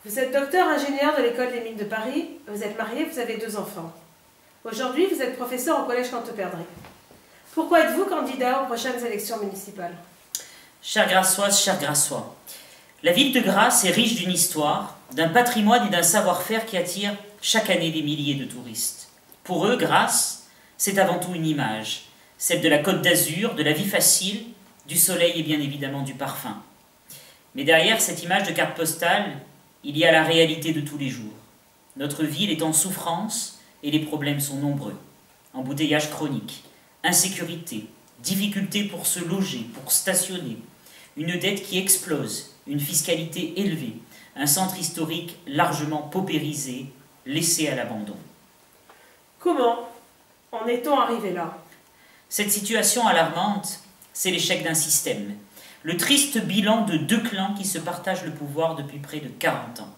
Vous êtes docteur ingénieur de l'école des mines de Paris, vous êtes marié, vous avez 2 enfants. Aujourd'hui, vous êtes professeur au collège Canteperdrix. Pourquoi êtes-vous candidat aux prochaines élections municipales? Chères Grassoises, chers Grassois, la ville de Grasse est riche d'une histoire, d'un patrimoine et d'un savoir-faire qui attire chaque année des milliers de touristes. Pour eux, Grasse, c'est avant tout une image, celle de la Côte d'Azur, de la vie facile, du soleil et bien évidemment du parfum. Mais derrière cette image de carte postale, il y a la réalité de tous les jours. Notre ville est en souffrance et les problèmes sont nombreux. Embouteillage chronique, insécurité, difficultés pour se loger, pour stationner, une dette qui explose, une fiscalité élevée, un centre historique largement paupérisé, laissé à l'abandon. Comment en est-on arrivé là? Cette situation alarmante, c'est l'échec d'un système. Le triste bilan de 2 clans qui se partagent le pouvoir depuis près de 40 ans.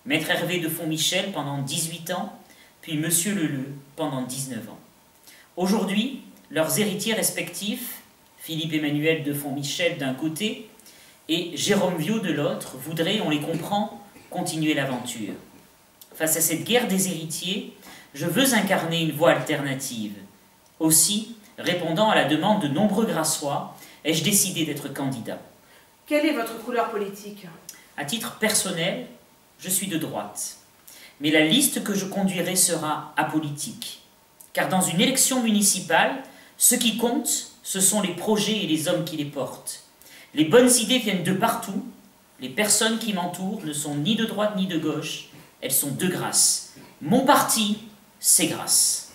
Maître Hervé de Fontmichel pendant 18 ans, puis Monsieur Leleu pendant 19 ans. Aujourd'hui, leurs héritiers respectifs, Philippe Emmanuel de Fontmichel d'un côté et Jérôme Viaud de l'autre, voudraient, on les comprend, continuer l'aventure. Face à cette guerre des héritiers, je veux incarner une voie alternative. Aussi, répondant à la demande de nombreux Grassois, ai-je décidé d'être candidat. Quelle est votre couleur politique? À titre personnel, je suis de droite. Mais la liste que je conduirai sera apolitique. Car dans une élection municipale, ce qui compte, ce sont les projets et les hommes qui les portent. Les bonnes idées viennent de partout. Les personnes qui m'entourent ne sont ni de droite ni de gauche. Elles sont de Grasse. Mon parti, c'est Grasse.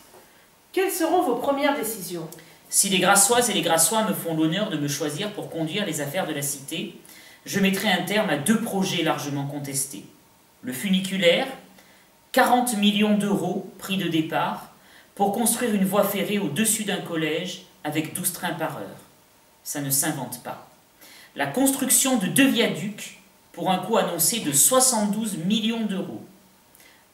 Quelles seront vos premières décisions? Si les Grassoises et les Grassois me font l'honneur de me choisir pour conduire les affaires de la cité, je mettrai un terme à 2 projets largement contestés. Le funiculaire, 40 millions d'euros prix de départ, pour construire une voie ferrée au-dessus d'un collège avec 12 trains par heure. Ça ne s'invente pas. La construction de 2 viaducs pour un coût annoncé de 72 millions d'euros.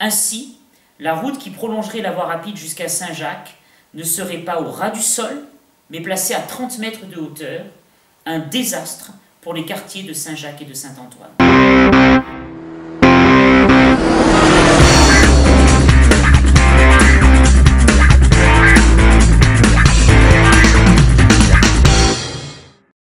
Ainsi, la route qui prolongerait la voie rapide jusqu'à Saint-Jacques ne serait pas au ras du sol, mais placée à 30 mètres de hauteur, un désastre pour les quartiers de Saint-Jacques et de Saint-Antoine.